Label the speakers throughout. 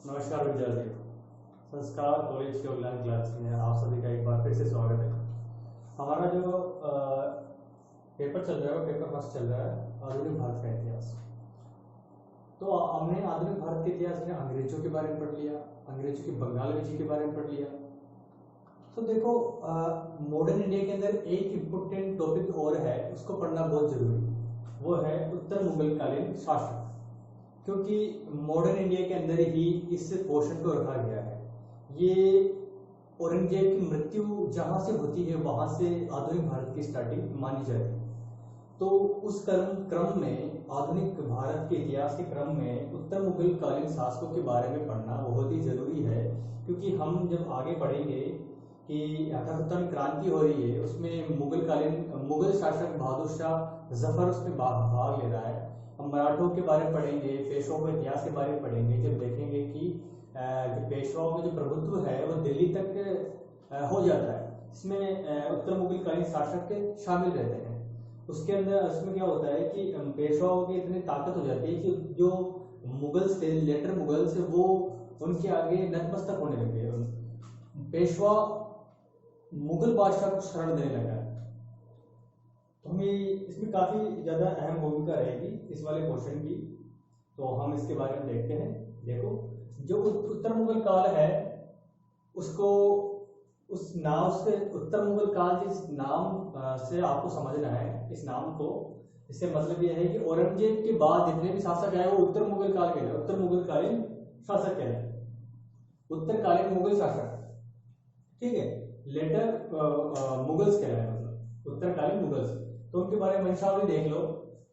Speaker 1: नमस्कार विद्यार्थियों। संस्कार कॉलेज के ऑनलाइन क्लास में आप सभी का एक बार फिर से स्वागत है। हमारा जो पेपर चल रहा है वो पेपर फर्स्ट चल रहा है आधुनिक भारत का इतिहास। तो हमने आधुनिक भारत के इतिहास में अंग्रेजों के बारे में पढ़ लिया, अंग्रेजों की बंगाल विजय के बारे में पढ़ लिया। तो देखो मॉडर्न इंडिया के अंदर एक इम्पोर्टेंट टॉपिक और है, उसको पढ़ना बहुत जरूरी, वो है उत्तर मुगल कालीन शासक। क्योंकि मॉडर्न इंडिया के अंदर ही इस पोर्शन को रखा गया है। ये औरंगजेब की मृत्यु जहां से होती है वहां से आधुनिक भारत की स्टार्टिंग मानी जाती है। तो उस क्रम में आधुनिक भारत के इतिहास के क्रम में उत्तर मुगल कालीन शासकों के बारे में पढ़ना बहुत ही जरूरी है। क्योंकि हम जब आगे पढ़ेंगे कि 1857 क्रांति हो रही है, उसमें मुगल शासक बहादुर शाह जफर उसमें भाग ले रहा है। हम मराठों के बारे में पढ़ेंगे, पेशवाओं के इतिहास के बारे में पढ़ेंगे, जब देखेंगे कि पेशवाओं का जो प्रभुत्व है वो दिल्ली तक हो जाता है। इसमें उत्तर मुगल कालीन शासक शामिल रहते हैं। उसके अंदर इसमें क्या होता है कि पेशवाओं की इतनी ताकत हो जाती है कि जो मुगल्स थे, लेटर मुगल्स, वो उनके आगे नतमस्तक होने लगे। पेशवा मुगल बादशाह को शरण देने लगा। तो हमें इसमें काफी ज्यादा अहम भूमिका रहेगी इस वाले क्वेश्चन की, तो हम इसके बारे में देखते हैं। देखो, जो उत्तर मुगल काल है उसको उस नाम से, उत्तर मुगल काल जिस नाम से आपको समझना है इस नाम को, इससे मतलब यह है कि औरंगजेब के बाद जितने भी शासक आए वो उत्तर मुगल काल के, उत्तर मुगल कालीन शासक कहलाए, उत्तरकालीन मुगल शासक, ठीक है। लेटर मुगल्स कहलाए, मतलब उत्तरकालीन मुगल्स। तो उनके बारे में वंशावली देख लो,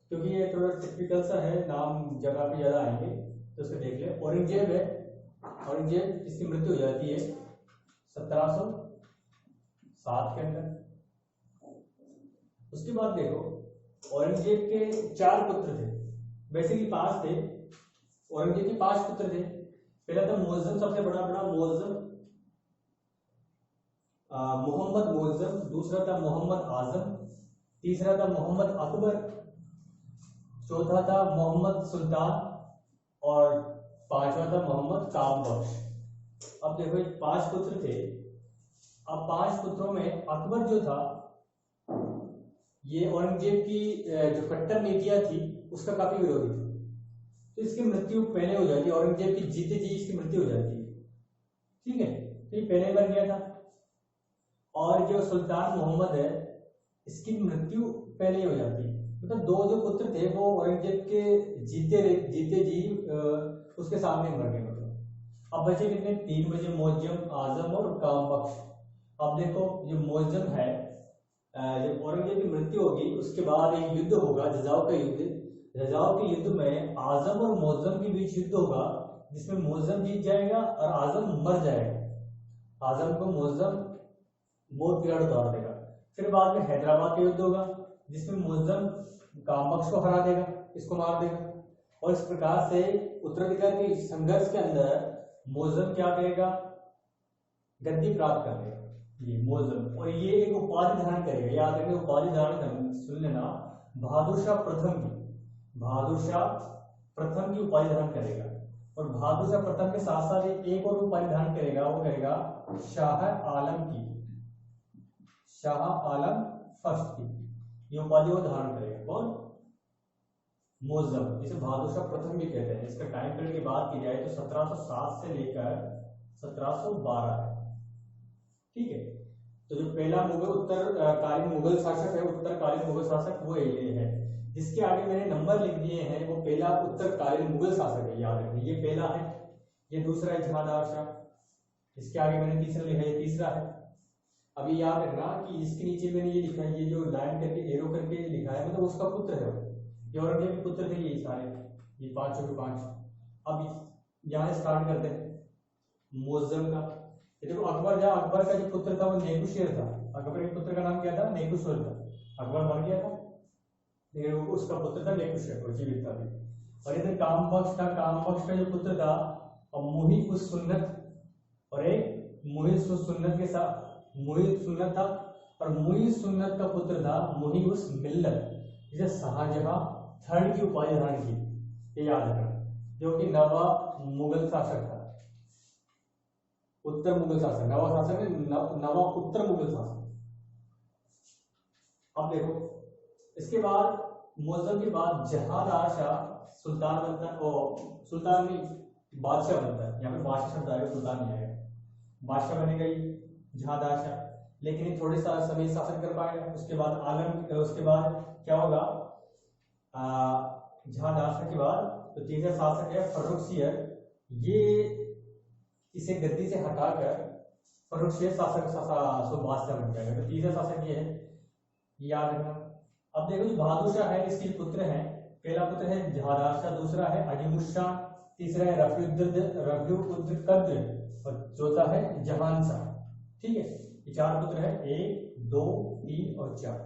Speaker 1: क्योंकि ये थोड़ा टिपिकल सा है, नाम जगह पे ज्यादा आएंगे तो उसको देख ले। औरंगजेब है, औरंगजेब इसकी मृत्यु हो जाती है 1707 के अंदर। उसके बाद देखो, औरंगजेब के 4 पुत्र थे, बेसिकली 5 थे। औरंगजेब के 5 पुत्र थे। पहला था मुअज्जम, सबसे बड़ा मुअज्जम, मोहम्मद मुअज्जम। दूसरा था मोहम्मद आजम। तीसरा था मोहम्मद अकबर। चौथा था मोहम्मद सुल्तान। और 5वां था मोहम्मद कामबख्श। अब देखो, ये 5 पुत्र थे। अब 5 पुत्रों में अकबर जो था, ये औरंगजेब की जो कट्टर नीतियां थी उसका काफी विरोधी था। तो इसकी मृत्यु पहले हो जाती है, औरंगजेब की जीते जी इसकी मृत्यु हो जाती है, ठीक है। तो ये पहले बन गया था। और जो सुल्तान मोहम्मद है, इसकी मृत्यु पहले हो जाती है। मतलब 2 जो पुत्र थे वो औरंगजेब के जीते जी उसके सामने मर गए। मतलब अब बचे कितने? 3 बचे, मुअज्जम, आजम और कामबख्श। अब देखो, जो मुअज्जम है, जब औरंगजेब की मृत्यु होगी उसके बाद एक युद्ध होगा, जजाव का युद्ध। जजाव के युद्ध में आजम और मुअज्जम के बीच युद्ध होगा, जिसमें मुअज्जम जीत जाएगा और आजम मर जाएगा। आजम को मुअज्जम बहुत गिराड़ उतार देगा। फिर बाद में हैदराबाद का युद्ध होगा, जिसमें मुअज्जम कामबख्श को हरा देगा, इसको मार देगा। और इस प्रकार से उत्तराधिकार के संघर्ष के अंदर मुअज्जम क्या करेगा? गद्दी प्राप्त कर लेगा, ये मुअज्जम। और ये एक उपाधि धारण करेगा, याद रखिए, उपाधि धारण सुन लेना, बहादुर शाह प्रथम की, बहादुर शाह प्रथम की उपाधि धारण करेगा। और बहादुर शाह प्रथम के साथ साथ एक और उपाधि धारण करेगा, वो करेगा शाह आलम की, शाह आलम फर्स्ट की, ये उपाधि वो धारण करेगा। कौन? मुअज्जम, जिसे बहादुर शाह प्रथम भी कहते हैं। इसका टाइम पीरियड की बात की जाए तो 1707 से लेकर 1712 है, ठीक है। तो जो पहला उत्तरकालीन मुगल शासक है, उत्तरकालीन मुगल शासक, वो ये है। जिसके आगे मैंने नंबर लिख दिए हैं वो पहला उत्तरकालीन मुगल शासक है, याद रखिए। ये पहला है, ये दूसरा है जहांदार शाह, इसके आगे मैंने तीसरा लिखा है, ये तीसरा है। अभी याद रखना कि इसके नीचे मैंने ये लिखा है, ये जो लाइन करके एरो करके लिखा है, मतलब उसका पुत्र है वो। ये औरंगजेब के पुत्र थे ये सारे, ये 5 के 5। अब यहाँ स्टार्ट करते हैं मुअज्जम का। ये देखो, अकबर का जो पुत्र था वो नेकुशेर था। अकबर के पुत्र का नाम क्या था? नेकुशेर था। अकबर मर गया था, लेकिन उसका पुत्र था नेकुशेर, वो जीवित था। और इधर कामबख्श था, कामबख्श का जो पुत्र था मुहित उस सुन्नत, और एक मुहित उस सुन्नत के साथ मुहित सुन्नत था, और मुहित सुन्नत का पुत्र था मुहित उस मिल्लत, जिसे शाहजहां थर्ड की उपाधि धारण की, ये याद रखना, जो कि नवाब मुगल शासक था। उत्तर मुगल शासक, नवा शासक है, नवा उत्तर मुगल शासक। अब देखो इसके बाद मुअज्जम के बाद जहांदार शाह सुल्तान बनता है, और सुल्तान नहीं बादशाह बनता है। यहाँ पे बादशाह शब्द आएगा, सुल्तान नहीं आएगा। बादशाह बनेगा ही जहांदार शाह, लेकिन ये थोड़े सा समय शासन कर पाएगा। उसके बाद उसके बाद क्या होगा, जहांदार शाह के बाद तो तीसरा शासक है फर्रुखसियर। ये इसे गद्दी से हटाकर फर्रुखसियर बादशाह बन जाएगा। तो तीसरा शासक ये है, याद रखना। अब देखो जो बहादुर शाह है इसके पुत्र हैं, पहला पुत्र है जहांदार शाह, दूसरा है अजीमुश शाह, तीसरा है रफीउद्दीन कद्र और चौथा है जहान शाह। ठीक है, ये चार पुत्र है, 1 2 3 और 4।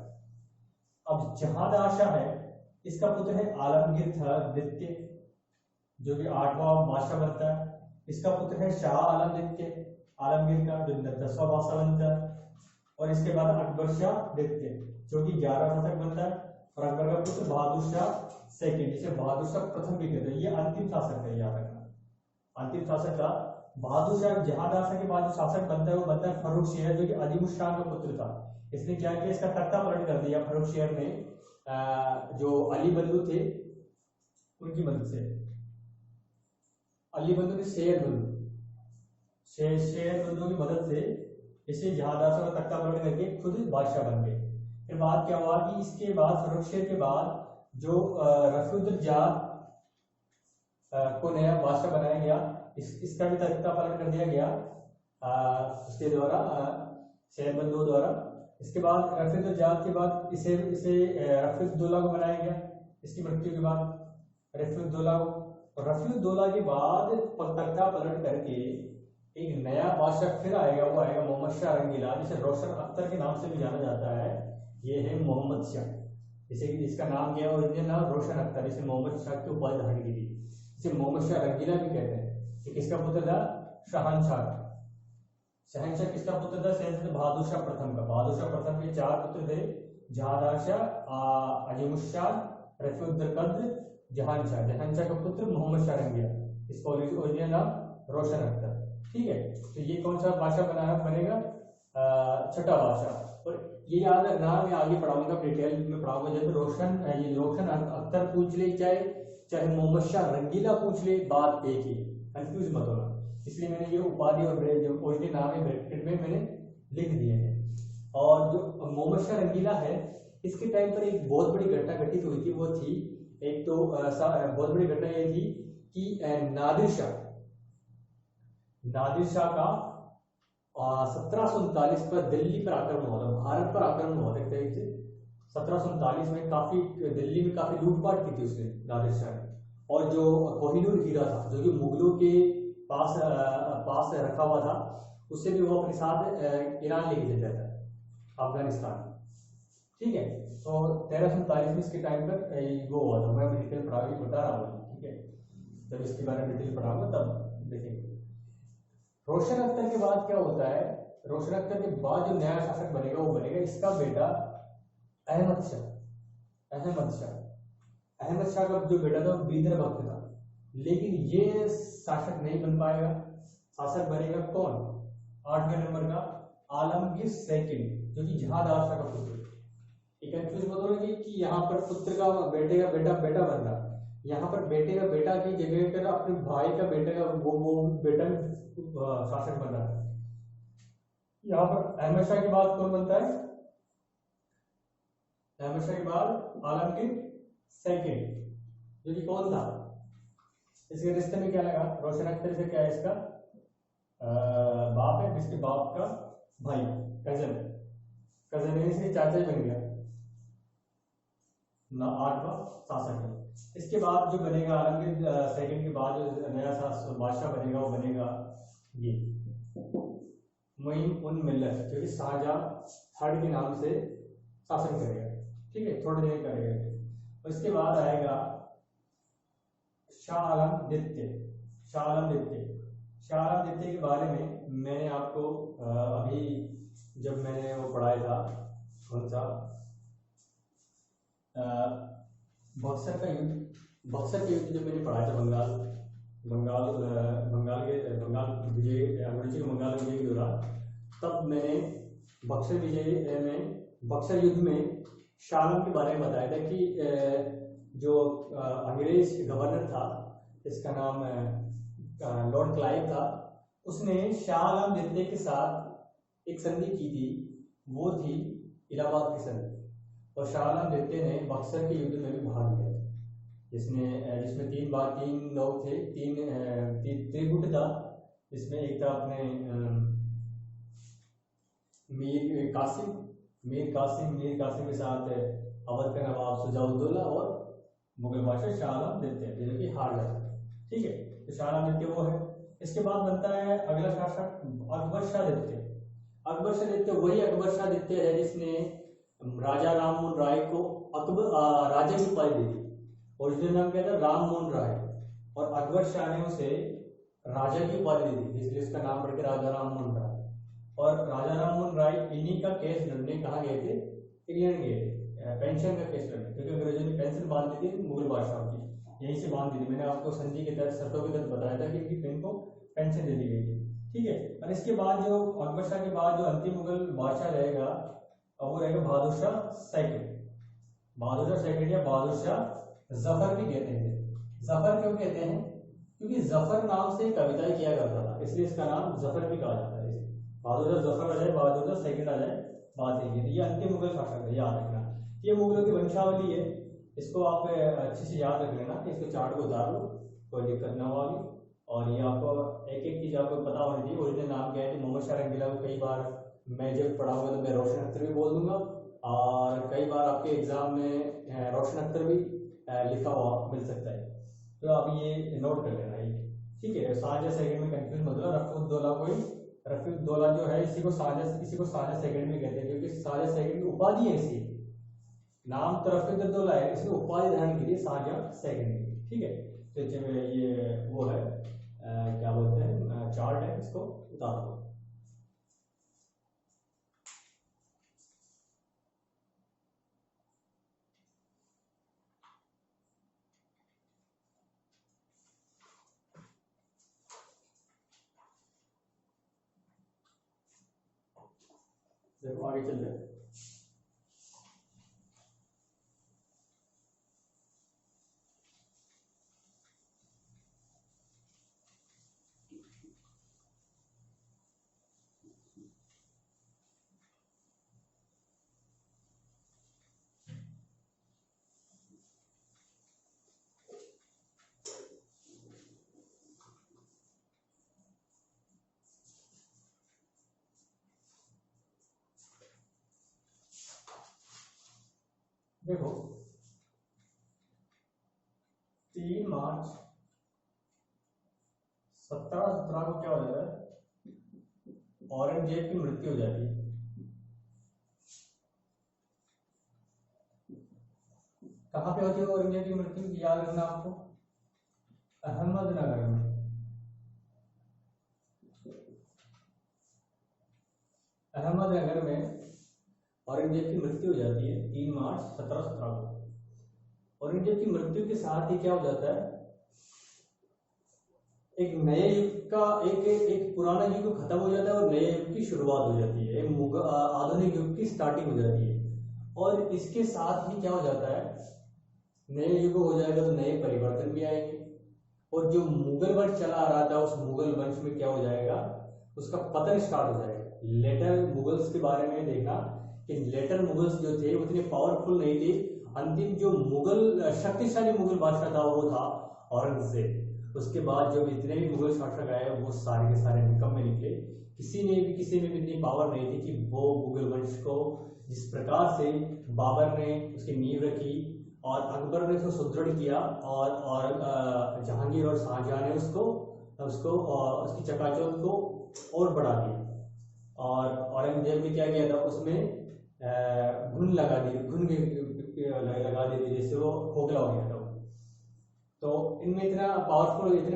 Speaker 1: अब जहांदार शाह है, इसका पुत्र है आलमगीर द्वितीय जो कि 8वां बादशाह बनता है। इसका पुत्र है शाह आलम द्वितीय, आलमगीर का, जो 10वां बादशाह बनता है। और इसके बाद अकबर शाह द्वितीय जो कि 11वां शासक बनता है। और अकबर का पुत्र बहादुर शाह सेकंड, जिसे बहादुर शाह प्रथम भी कहते हैं। ये अंतिम शासक है, याद रखना। अंतिम शासक का बहादुर शाह, जहांदार शाह के बाद जो शासक बनता है वो बनता है फर्रुखसियर, जो कि अजीमुश शाह का पुत्र था। इसने क्या किया, इसका तख्ता पलट कर दिया फर्रुखसियर ने, जो अली बंधु थे उनकी मदद से। अली बंधु ने शेर बंधु की मदद से इसे जहांदार शाह का तख्ता पलट करके खुद बादशाह बन गए। फिर बात क्या हुआ कि इसके बाद फर्रुखसियर के बाद जो रफीउद्दीन को नया बादशाह बनाया गया, इसका भी तख्ता पलट कर दिया गया उसके द्वारा, शेर बंधु द्वारा। इसके बाद रफीउद्दीन के बाद इसे रफीउद्दौला को बनाया गया इसकी मृत्यु के बाद, रफीउद्दौला को। और रफीउद्दौला के बाद तख्ता पलट करके एक नया बादशाह फिर आएगा, वो आएगा मोहम्मद शाह रंगीला, जिसे रोशन अख्तर के नाम से भी जाना जाता है। ये है मोहम्मद शाह, जिसे इसका नाम क्या है, ओरिजिनल नाम रोशन अख्तर, जिसे मोहम्मद शाह की उपाधि धारण की थी, जिसे मोहम्मद शाह रंगीला भी कहते हैं। किसका पुत्र था, शहनशाह। शहनशाह किसका पुत्र था, शहनशाह बहादुर शाह प्रथम का। बहादुर शाह प्रथम के 4 पुत्र थे, जहांदार शाह, अजीमुश शाह, रफीउद्दीन कद्र, जहानशाह। जहानशाह का पुत्र मोहम्मद शाह रंगीला, इसका ओरिजिनल नाम रोशन अख्तर। ठीक है, तो ये कौन सा बादशाह बनेगा, छठा बादशाह। और ये याद रखना, मैं आगे पढ़ाऊंगा, डिटेल में पढ़ाऊंगा। जब रोशन अख्तर पूछ ले, चाहे मोहम्मद शाह रंगीला पूछ ले, बात एक ही, कंफ्यूज मत होना। इसलिए मैंने ये उपाधि और जो ओरिजिनल नाम है ब्रैकेट में मैंने लिख दिए हैं। और जो मोहम्मद शाह रंगीला है, इसके टाइम पर एक बहुत बड़ी घटना घटित हुई थी। वो थी, एक तो बहुत बड़ी घटना ये थी कि नादिर शाह का 1739 पर दिल्ली पर आक्रमण हुआ था, भारत पर आक्रमण हुआ था एक तरीके से। 1739 में काफी दिल्ली में काफी लूटपाट की थी उसने, नादिर शाह ने। और जो कोहिनूर हीरा था, जो कि मुगलों के पास रखा हुआ था, उससे भी वो अपने साथ ईरान लेके चल जाता है, अफगानिस्तान। ठीक है, तो 1347 में इसके टाइम पर वो हुआ था। मैं डिटेल बता रहा हूँ, ठीक है, जब इसके बारे में डिटेल पढ़ाऊंगा तब देखेंगे। रोशन अख्तर के बाद क्या होता है, रोशन अख्तर के बाद जो नया शासक बनेगा वो बनेगा इसका बेटा अहमद शाह। अहमद शाह का जो बेटा था वो बीदर वक्त था, लेकिन ये शासक नहीं बन पाएगा। शासक बनेगा कौन, 8वें नंबर का आलमगीर सेकंड, जो कि जहांदार शाह का पुत्र। कंफ्यूज मत होना कि यहाँ पर पुत्र का बेटे का बेटा बन रहा, यहाँ पर बेटे का बेटा की जगह पर अपने भाई का बेटे का वो बेटा शासक बन रहा है। यहाँ पर अहमद शाह के बाद कौन बनता है, अहमद शाह के बाद आलमगीर सेकंड, जो कि कौन था, इसके रिश्ते में क्या लगा, रोशन अख्तर से क्या है, इसका बाप है, जिसके बाप का भाई, कजन है, इसके चाचा ही बन गया ना, 8वां शासक है। इसके बाद जो बनेगा आलमगीर सेकंड के बाद जो नया बादशाह बनेगा वो बनेगा ये मुइन उन मिल्लत, जो कि शाहजहां थर्ड के नाम से शासन करेगा। ठीक है, थोड़ी देर करेगा। और इसके बाद आएगा शाह आलम द्वितीय के बारे में मैंने आपको अभी जब मैंने वो पढ़ाया था, कौन सा बक्सर के युद्ध जब मैंने पढ़ाया था बंगाल बंगाल विजय, अंग्रेजी के बंगाल विजय के दौरान, तब मैंने बक्सर विजय में, बक्सर युद्ध में शाह आलम के बारे में बताया था कि जो अंग्रेज गवर्नर था, इसका नाम लॉर्ड क्लाइव था, उसने शाह आलम द्वितीय के साथ एक संधि की थी, वो थी इलाहाबाद की संधि। और शाह आलम द्वितीय ने बक्सर के युद्ध में भी भाग लिया, जिसमें तीन लोग थे, त्रिगुट था, जिसमें एक था अपने मीर कासिम के साथ अवध का नवाब शुजाउद्दौला और मुगल बादशाह शाह आलम द्वितीय, जो कि हार जाता है। ठीक है, तो शाह आलम द्वितीय वो है। इसके बाद बनता है अगला शासक अकबर शाह द्वितीय। अकबर शाह द्वितीय वही अकबर शाह द्वितीय है जिसने राजा राम मोहन राय को राजा की उपाधि दी थी। ओरिजिनल नाम क्या था? राम मोहन राय, और अकबर शाह ने उसे राजा की उपाधि दी थी, इसलिए उसका नाम पड़ के राजा राम मोहन राय। और राजा राम मोहन राय इन्हीं का केस लड़ने कहाँ गए थे? इंग्लैंड गए थे, पेंशन का केस लड़ने, क्योंकि अंग्रेजों ने पेंशन बांध दी थी मुगल बादशाह की, यहीं से बांध दी थी। मैंने आपको संधि के तहत, शर्तों के तहत बताया था कि इनको पेंशन दे दी गई थी। ठीक है, और इसके बाद जो अकबर शाह के बाद जो अंतिम मुगल बादशाह रहेगा, वो रहेगा बहादुर शाह सेकंड। बहादुर शाह सेकंड या बहादुर शाह जफर भी कहते हैं। जफर क्यों कहते हैं? क्योंकि जफर नाम से कविताएं किया करता था, इसलिए इसका नाम जफर भी कहा जाता है। बहादुर शाह जफर आ जाए, बहादुर शाह सेकंड आ जाए, बात है। ये अंतिम मुगल शासक है, याद रखना। ये मुगलों की वंशावली है, इसको आप अच्छे से याद रख लेना। इसको चार्ट को उतार लो, कोई दिक्कत ना हो आगे। और ये आपको एक एक चीज आपको पता होनी चाहिए। ओरिजिनल नाम क्या है? मोहम्मद शाह रंगीला को कई बार मैं जब पढ़ाऊंगा तो मैं रोशन अख्तर भी बोल दूंगा, और कई बार आपके एग्जाम में रोशन अख्तर भी लिखा हुआ मिल सकता है, तो आप ये नोट कर लेना। ठीक है, शाहजहां सेकंड में कंफ्यूज मत होना। रफीउद्दौला जो है, इसी को शाहजहां सेकंड में कहते हैं, क्योंकि शाहजहां सेकंड की उपाधि है इसकी। नाम तो रफीउद्दौला है, इसकी उपाधि धारण के लिए शाहजहां सेकंड। ठीक है, तो ये वो है, क्या बोलते हैं, चार्ट है, इसको उतार दो। देखो आगे चल रहे। देखो 3 मार्च 1717 को क्या हो जाता है? औरंगजेब की मृत्यु हो जाती है। कहाँ पे होती है औरंगजेब की मृत्यु? याद रखना आपको, अहमदनगर में। अहमदनगर में औरंगजेब की मृत्यु हो जाती है 3 मार्च 1717 को। औरंगजेब की मृत्यु के साथ ही क्या हो जाता है? एक नए युग का, एक पुराना युग खत्म हो जाता है और नए युग की शुरुआत हो जाती है, एक आधुनिक युग की स्टार्टिंग हो जाती है। और इसके साथ ही क्या हो जाता है? नए युग हो जाएगा तो नए परिवर्तन भी आएंगे, और जो मुगल वंश चला आ रहा था, उस मुगल वंश में क्या हो जाएगा? उसका पतन स्टार्ट हो जाएगा। लेटर मुगल्स के बारे में देखना कि लेटर मुगल्स जो थे उतने पावरफुल नहीं थे। अंतिम जो मुगल शक्तिशाली मुगल बादशाह था वो था औरंगजेब। उसके बाद जो जितने भी मुगल शासक आए वो सारे के सारे निकम्मे निकले। किसी में भी इतनी पावर नहीं थी कि वो मुगल वंश को जिस प्रकार से बाबर ने उसकी नींव रखी और अकबर ने उसको सुदृढ़ किया, और जहांगीर और शाहजहां ने उसको उसकी चकाचौंध को और बढ़ा दिया। और औरंगजेब ने क्या किया था? उसमें घुन लगा दी थी, जिससे वो खोखला हो गया था। तो इनमें इतने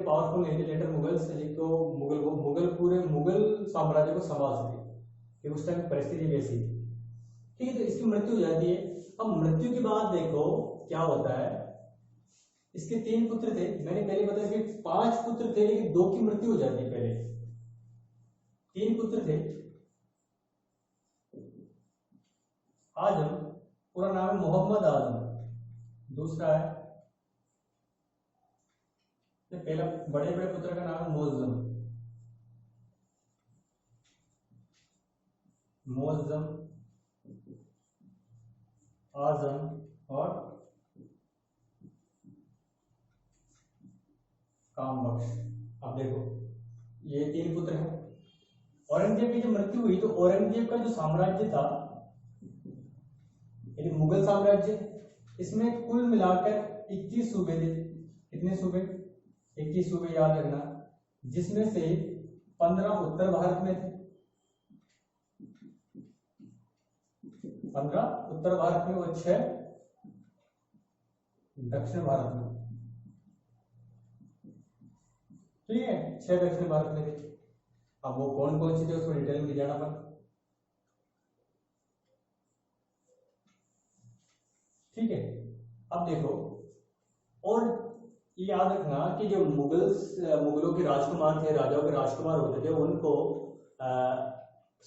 Speaker 1: पावरफुल नहीं थे लेटर मुगल्स, जिनको मुगल पूरे मुगल साम्राज्य को संभाल सके, कि उस टाइम परिस्थिति वैसी थी। ठीक है, तो इसकी मृत्यु हो जाती है। अब मृत्यु के बाद देखो क्या होता है। इसके 3 पुत्र थे, मैंने पहले बताया कि 5 पुत्र थे लेकिन 2 की मृत्यु हो जाती है। पहले 3 पुत्र थे। आजम, पूरा नाम है मोहम्मद आजम। दूसरा है, पहला बड़े बड़े पुत्र का नाम है मोअज्जम। मोअज्जम, आजम और कामबख्श। अब देखो ये 3 पुत्र हैं। औरंगजेब की जब मृत्यु हुई तो औरंगजेब का जो साम्राज्य था यानी मुगल साम्राज्य, इसमें कुल मिलाकर 21 सूबे थे। कितने सूबे? 21 सूबे याद रखना, जिसमें से 15 उत्तर भारत में थे, 15 उत्तर भारत में और 6 दक्षिण भारत में। ठीक है, 6 दक्षिण भारत में थे। अब वो कौन कौन सी थे उसको डिटेल में जाना पड़ा। ठीक है, अब देखो, और ये याद रखना कि जो मुगलों के राजकुमार थे, राजाओं के राजकुमार होते थे, उनको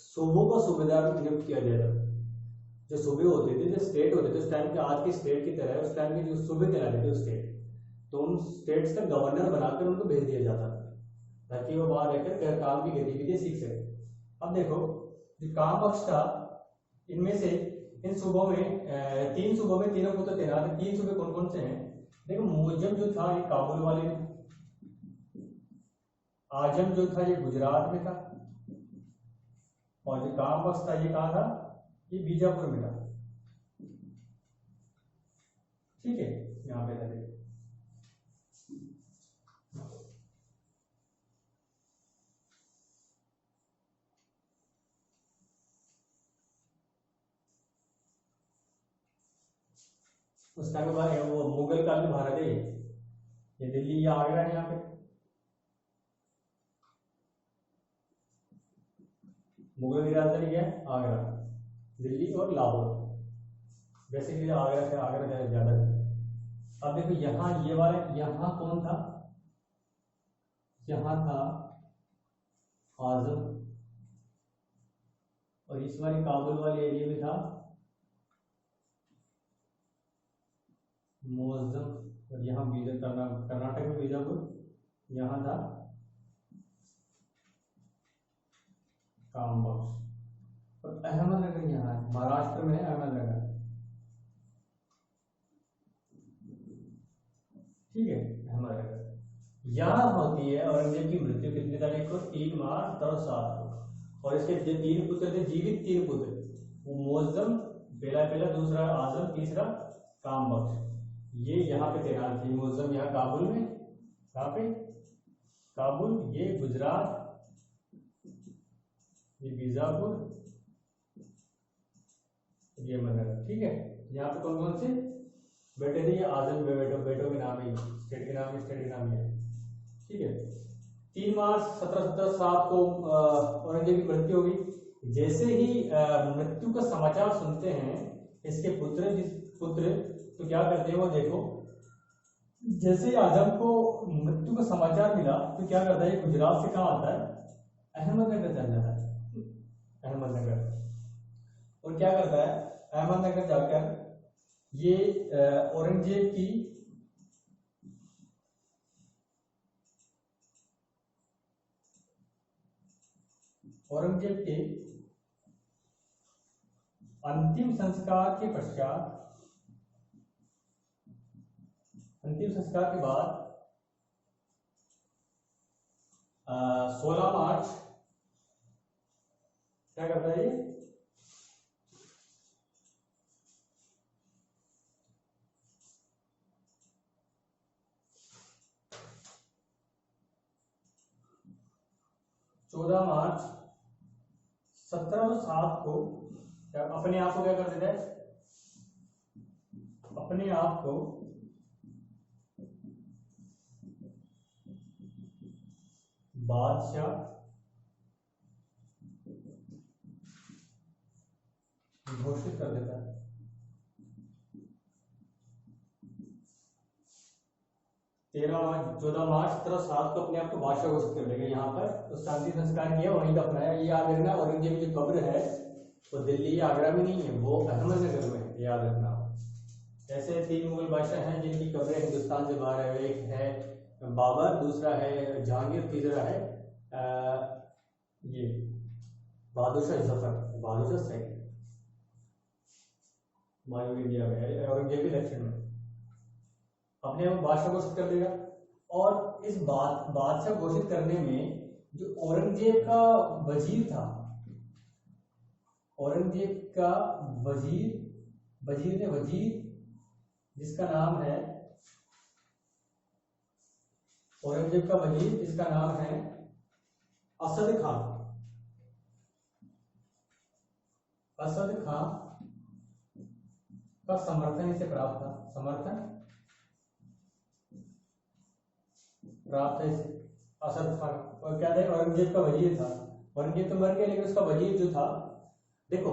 Speaker 1: सूबों का सूबेदार नियुक्त किया गया था। जो सूबे होते थे, जो स्टेट होते थे उस टाइम के, आज के स्टेट की तरह उस टाइम के जो सूबे कहलाते थे उस स्टेट, तो उन स्टेट्स का गवर्नर बनाकर उनको भेज दिया जाता था ताकि वो वहां रहकर काम की गतिविधियां सीख सके। अब देखो, जो कामबख्श था, इनमें से इन सूबों में 3 सूबों में तीनों पुत्र तैनात है। 3 सूबे कौन कौन से हैं? देखो, मुअज्जम जो था ये काबुल वाले में, आजम जो था ये गुजरात में था, और जो कामबख्श था ये कहाँ था? ये बीजापुर में था। ठीक है, यहाँ पे था। उस टाइम के बाद वो मुगल काल में भारत है, ये दिल्ली या आगरा है। यहाँ पे मुगल की राजधानी क्या है? आगरा, दिल्ली और लाहौर। बेसिकली आगरा से, आगरा ज्यादा है। अब देखो यहाँ ये वाला, यहाँ कौन था? यहाँ था आजम, और इस वाले काबुल वाले एरिया में था मुअज्जम, और यहाँ कर्नाटक में बीजापुर, यहाँ था कामबख्श, और अहमदनगर यहाँ है, महाराष्ट्र में है अहमदनगर। ठीक है, अहमदनगर। यहाँ होती है औरंगजेब की मृत्यु कितनी तारीख को? 3 मार्च 1707 को। और इसके जो 3 पुत्र थे, जीवित 3 पुत्र, वो मुअज्जम पहला, दूसरा आजम, तीसरा कामबख्श, ये यहाँ पे तैनात थे। मुअज्जम यहाँ काबुल में, कहाँ पे? काबुल, ये गुजरात, ये बीजापुर, ये अहमदनगर। ठीक है, यहाँ पे कौन कौन से बेटे थे? ये आजम बेटों के नाम ही, स्टेट के नाम ही है। ठीक है, 3 मार्च 1707 को औरंगजेब की मृत्यु होगी। जैसे ही मृत्यु का समाचार सुनते हैं इसके पुत्र तो क्या करते हैं वो देखो, जैसे ही आजम को मृत्यु का समाचार मिला तो क्या करता है, गुजरात से कहाँ आता है? अहमदनगर चल जाता है, अहमदनगर। और क्या करता है, अहमदनगर जाकर ये औरंगजेब की अंतिम संस्कार के पश्चात, अंतिम संस्कार के बाद 16 मार्च क्या करता है ये, चौदह मार्च 1707 को अपने आप को क्या कर देता है, अपने आप को बादशाह घोषित कर देता है। 14 मार्च 1707 को अपने आप को बादशाह घोषित कर लेगा। यहाँ पर तो शांति संस्कार किया, वहीं दफनाया। ये याद रखना, औरंगजेब की जो कब्र है वो दिल्ली आगरा में नहीं है, वो अहमदनगर में है, याद रखना। ऐसे 3 मुगल बादशाह हैं जिनकी कब्रें हिंदुस्तान से बाहर है। एक है बाबर, दूसरा है जहांगीर, तीसरा है ये बहादुर शाह जफर, बहादुर शाह सेकंड, वायु इंडिया में, औरंगजेब के दक्षिण में। अपने आप बादशाह घोषित कर देगा। और इस बादशाह घोषित करने में जो औरंगजेब का वजीर था, औरंगजेब का वजीर जिसका नाम है, औरंगजेब का वजीर जिसका नाम है असद खान, असद खान का समर्थन इसे प्राप्त था, समर्थन प्राप्त है इसे, असद खान। और क्या था, औरंगजेब का वजीर था। औरंगजेब तो मर गया, लेकिन उसका वजीर जो था, देखो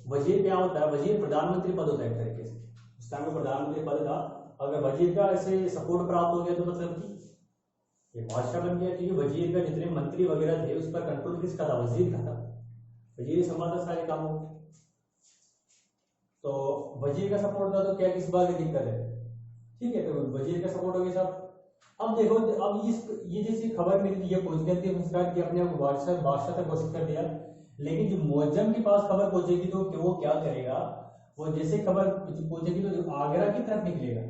Speaker 1: वजीर क्या होता है, वजीर प्रधानमंत्री पद होता है एक तरीके से, उस टाइम में प्रधानमंत्री पद था। अगर वजीर का ऐसे सपोर्ट प्राप्त हो गया तो मतलब कि ये बादशाह बन गया, क्योंकि वजीर का जितने मंत्री वगैरह थे उस पर कंट्रोल किसका था, वजीर का था। वजीर संभालता सारे कामों। तो वजीर का सपोर्ट था, तो क्या किस बात की दिक्कत है, ठीक है, तो वजीर का सपोर्ट हो गया साहब। अब देखो, अब ये जैसी खबर मिली थी, ये पहुंच गई थी संस्कार की, अपने आप बादशाह तक घोषित कर दिया। लेकिन जो मुअज्जम के पास खबर पहुंचेगी तो वो क्या करेगा, वो जैसे खबर पहुंचेगी तो आगरा की तरफ निकलेगा।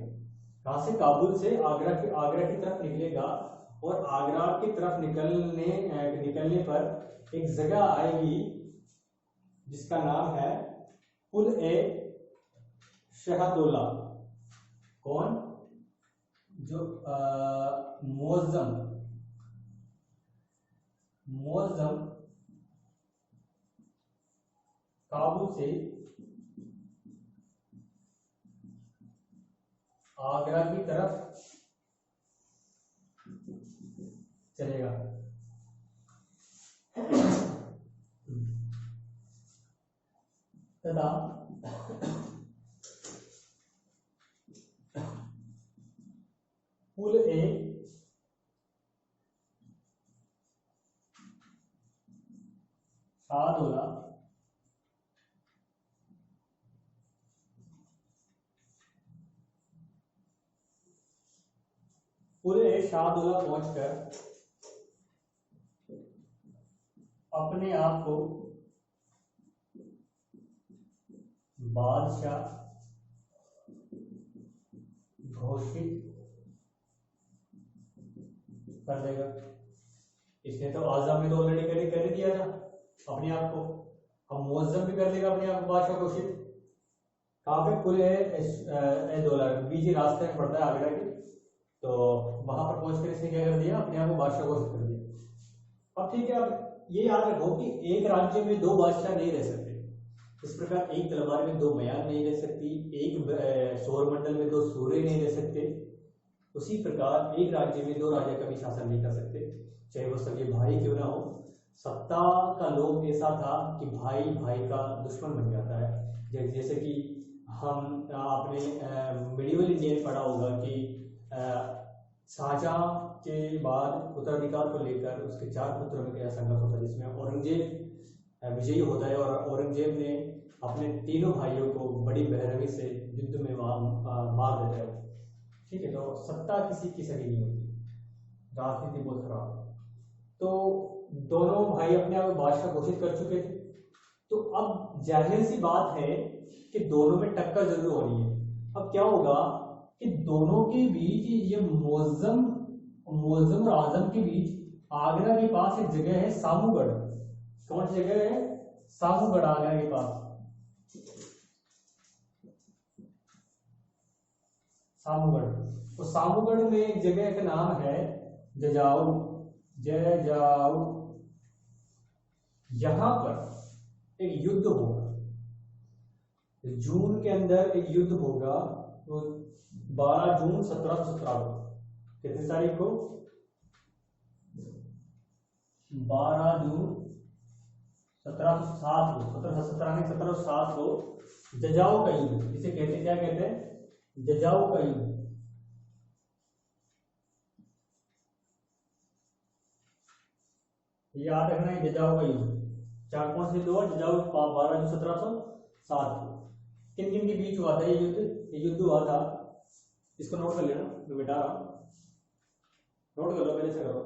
Speaker 1: कहां से, काबुल से आगरा की तरफ निकलेगा। और आगरा की तरफ निकलने पर एक जगह आएगी जिसका नाम है पुल ए शहदोला। कौन, जो मुअज्जम काबुल से आगरा की तरफ चलेगा। तथा पुल ए शाहदोला पहुंचकर अपने आप को बादशाह घोषित कर देगा। इसने तो आज़म में तो ऑलरेडी कर दिया था अपने आप को, अब मुअज्जम भी कर लेगा अपने आप को बादशाह घोषित। कहाँ पे, पुल ए दौला, बीच रास्ते में पड़ता है आगरा के, तो वहां पर पहुंचकर इसने क्या कर दिया, अपने आप को बादशाह घोषित कर दिया। अब ठीक है, अब ये याद रखो कि एक राज्य में 2 बादशाह नहीं रह सकते। इस प्रकार एक तलवार में 2 मयान नहीं रह सकती, एक सौरमंडल में 2 सूर्य नहीं रह सकते। उसी प्रकार एक राज्य में 2 राजा कभी शासन नहीं कर सकते, चाहे वो सगे भाई क्यों ना हो। सत्ता का लोभ ऐसा था कि भाई भाई का दुश्मन बन जाता है। जैसे कि हम आपने मिडिवल इंडिया में पढ़ा होगा कि शाहजहां के बाद उत्तराधिकार को लेकर उसके 4 पुत्रों में क्या संघर्ष होता है, जिसमें औरंगजेब विजयी होता है और औरंगजेब ने अपने तीनों भाइयों को बड़ी बेरहमी से युद्ध में मार देता है। ठीक है, तो सत्ता किसी की सही नहीं होती, राजनीति बहुत खराब है। तो दोनों भाई अपने आप बादशाह घोषित कर चुके थे, तो अब जाहिर सी बात है कि दोनों में टक्कर जरूर होनी है। अब क्या होगा कि दोनों के बीच, ये मुअज्जम और आजम के बीच आगरा के पास एक जगह है सामूगढ़। कौन सी जगह है, सामूगढ़, आगरा के पास सामूगढ़। तो सामूगढ़ में एक जगह का नाम है जजाऊ। यहां पर एक युद्ध होगा, जून के अंदर एक युद्ध होगा। तो 12 जून 1717 को, कितनी तारीख को, 12 जून 1707 को, 1707 को जजाऊ का युद्ध, इसे कहते, क्या कहते हैं, जजाऊ का युद्ध। ये याद रखना है जजाऊ का युद्ध। चार कौन से युद्ध हुआ? जजाऊ 12 जून 1707 को। किन किन के बीच हुआ था ये युद्ध? ये युद्ध हुआ था, इसको नोट कर लेना, मैं मिटा रहा हूं, नोट कर लो, पहले से करो।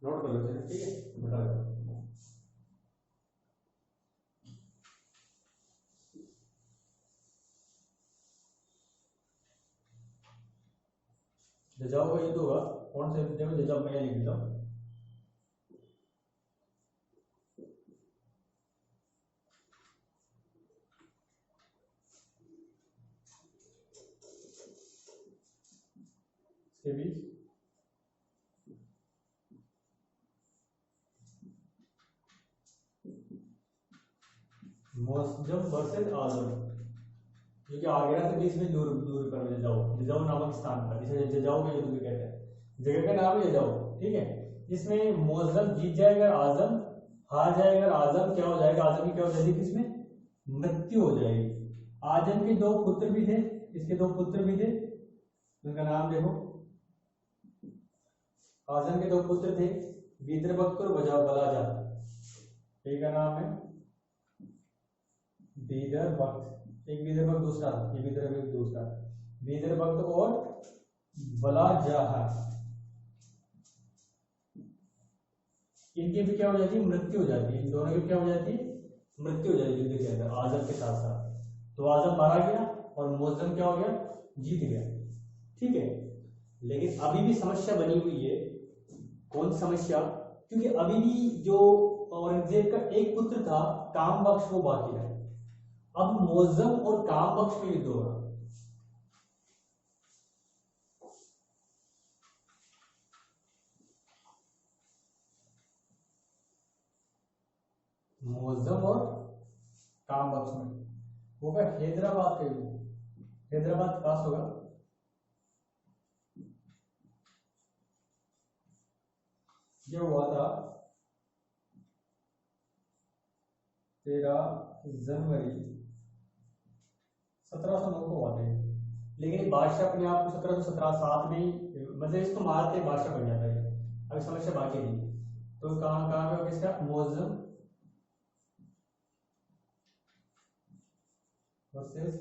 Speaker 1: नोट कर लो, ठीक है, मिटा लो। जजाऊ का युद्ध होगा, कौन सा युद्ध है? जजाऊ, मैं लिख देता हूँ। इसके बीच मोहज्जम वर्सेस आजम, जो कि आगरा से 20 मील दूर दूर पर जजाऊ, जजाऊ नामक स्थान पर, जिसे जजाऊ का युद्ध भी कहते हैं। जगह का नाम है जजाऊ, ठीक है। इसमें मुअज्जम जीत जाएगा, आजम हार जाएगा। आजम क्या हो जाएगा? आजम की क्या हो जाएगी? इसमें मृत्यु हो जाएगी। आजम के दो पुत्र भी थे, इसके दो पुत्र भी थे, उनका नाम देखो। आजम के दो पुत्र थे, बीदरबख्त और बलाजा। एक का नाम है बीदरबख्त, एक बीदरबख्त दूसरा, ये बीदरबख्त दूसरा, बीदरबख्त और बलाजाहा। इनकी भी क्या हो जाती है? मृत्यु हो जाती है। इन दोनों की क्या हो जाती है? मृत्यु हो जाती है युद्ध के अंदर, आजम के साथ साथ। तो आजम मारा गया और मुअज्जम क्या हो गया? जीत गया, ठीक है। लेकिन अभी भी समस्या बनी हुई है। कौन समस्या? क्योंकि अभी भी जो औरंगजेब का एक पुत्र था कामबख्श, वो बाकी रहा। अब मुअज्जम और कामबख्श में युद्ध हो रहा। मुअज्जम और कामबख्श में होगा हैदराबाद का युद्ध। हैदराबाद पास होगा। ये हुआ था 13 जनवरी 1709 को हुआ था। लेकिन बादशाह अपने आप को 1717 में ही, मतलब इसको मारते बादशाह बन जाता है। अभी समस्या बाकी नहीं। तो कहाँ कहाँ पे किसका? मुअज्जम वर्सेस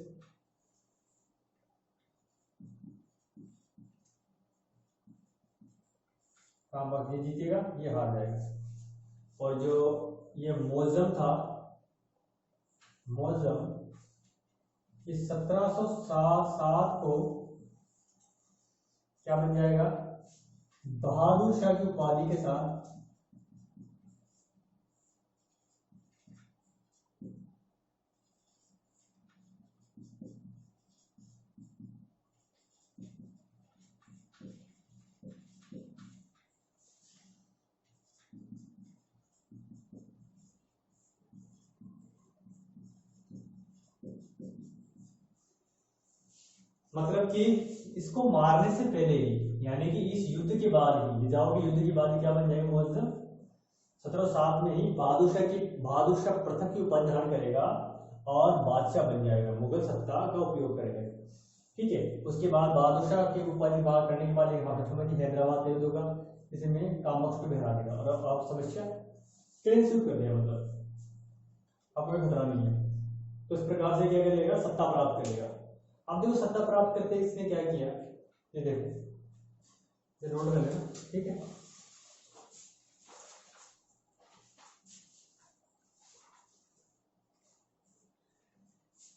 Speaker 1: कामबख्श। ये जीतेगा, ये हार जाएगा। और जो ये मुअज्जम था, मुअज्जम इस 1707 को क्या बन जाएगा? बहादुर शाह की उपाधि के साथ मतलब कि इसको मारने से पहले ही, यानी कि इस युद्ध के बाद ही, जजाऊ के युद्ध के बाद ही क्या बन जाएगा? मुअज्जम 1707 में ही बहादुर शाह प्रथम की उपाधि धारण करेगा और बादशाह बन जाएगा, मुगल सत्ता का उपयोग करेगा, ठीक है। उसके बाद बहादुर शाह की उपाधि बाहर करने के बाद हैदराबाद का युद्ध होगा, जिसमें कामबख्श को हरा देगा। और अब आप समस्या क्लीन स्वीप कर दिया, मतलब आपको कोई खतरा नहीं है। तो इस प्रकार से क्या करेगा? सत्ता प्राप्त करेगा। अब देखो सत्ता प्राप्त करते इसने क्या किया, ये देखो, ये नोट कर लेना, ठीक है।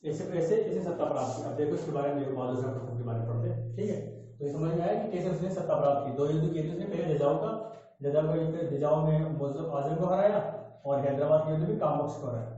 Speaker 1: ऐसे ऐसे ऐसे सत्ता प्राप्त की। अब देखो इसके बारे में, देखो बहादुर शाह प्रथम के बारे में पढ़ते हैं, ठीक है। तो ये समझ में आया कि कैसे उसने सत्ता प्राप्त की। दो युद्ध किए थे उसने, पहले जजाऊ का युद्ध, जजाऊ में मुअज्जम आजम को हराया, और हैदराबाद के युद्ध में कामबख्श को हराया।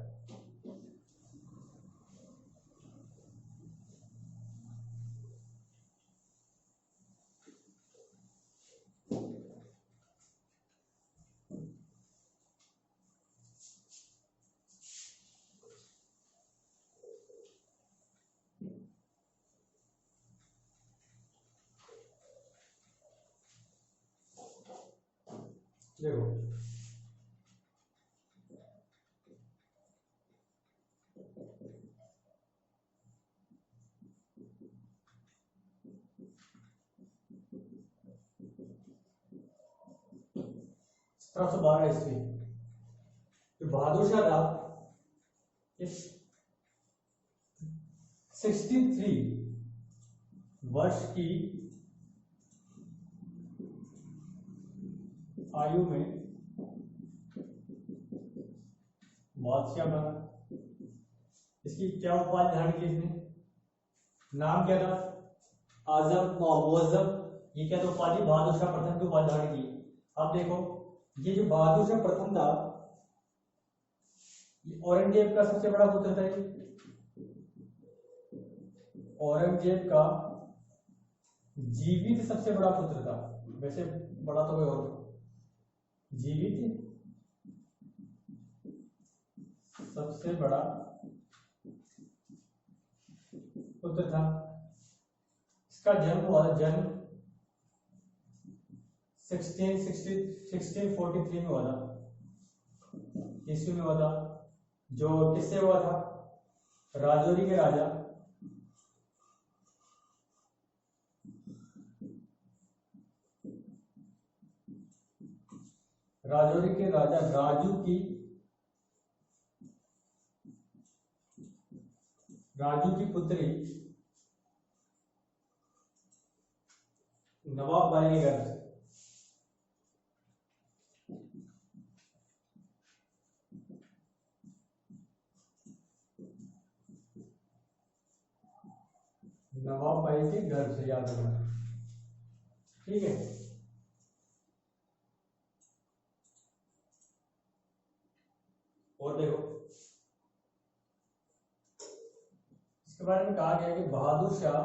Speaker 1: देखो 1812 ईस्वी। तो बहादुर शाह था 63 वर्ष की आयु में बादशाह बना। इसकी क्या उपाधि धारण की इसने? नाम क्या था? आजम मुअज्जम। ये क्या था उपाधि? बहादुर शाह प्रथम की उपाधि धारण की। अब देखो, ये जो बहादुर शाह प्रथम था, ये औरंगजेब का सबसे बड़ा पुत्र था। औरंगजेब का जीवित सबसे बड़ा पुत्र था। वैसे बड़ा तो कोई और, जीवित सबसे बड़ा पुत्र था। इसका जन्म हुआ, जन्म 1643 में हुआ था, ईस्वी में हुआ था। जो किससे हुआ था? राजौरी के राजा राजू की पुत्री नवाब बाई के घर से। नवाब बाई के घर से, याद रखना, ठीक है। और देखो, इसके बारे में कहा गया कि बहादुर शाह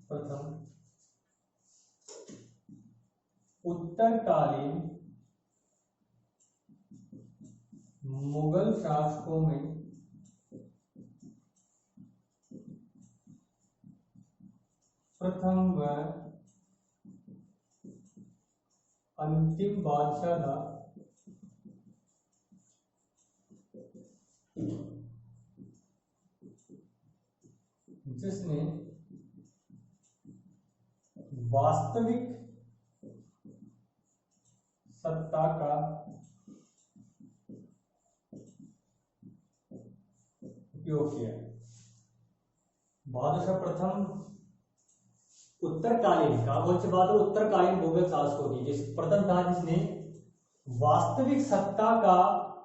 Speaker 1: प्रथम उत्तरकालीन मुगल शासकों में प्रथम व अंतिम बादशाह था जिसने वास्तविक सत्ता का उपयोग किया। बहादुर शाह प्रथम उत्तरकालीन का, कौन सी बात है? उत्तरकालीन मुगल शासकों की जिस प्रथम था जिसने वास्तविक सत्ता का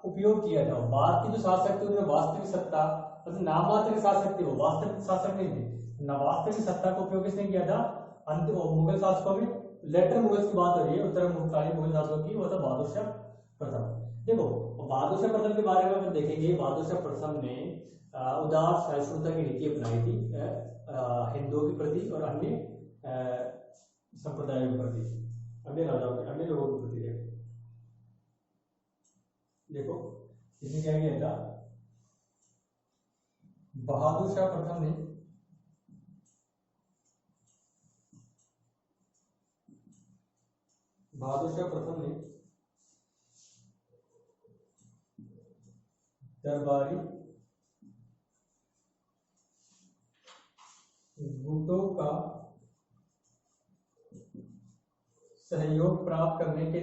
Speaker 1: उपयोग किया था। बाद के जो शासक थे उन्होंने वास्तविक सत्ता, मतलब नाम मात्र के शासक थे, वो वास्तविक शासक नहीं थे। न वास्तविक सत्ता का उपयोग किसने किया था? अंत मुगल शासकों में। लेटर मुगल्स की बात हो रही है, उत्तरकालीन मुगल शासकों की, वो था बहादुर शाह प्रथम। देखो, बहादुर शाह प्रथम के बारे में हम देखेंगे। बहादुर शाह प्रथम ने उदार सहिष्णुता की नीति अपनाई थी हिंदुओं के प्रति और अन्य संप्रदायों के प्रति, अन्य राजाओं के, अन्य लोगों के प्रति। देखो इसने क्या किया था? बहादुर शाह प्रथम ने दरबारी गुटों का सहयोग प्राप्त करने के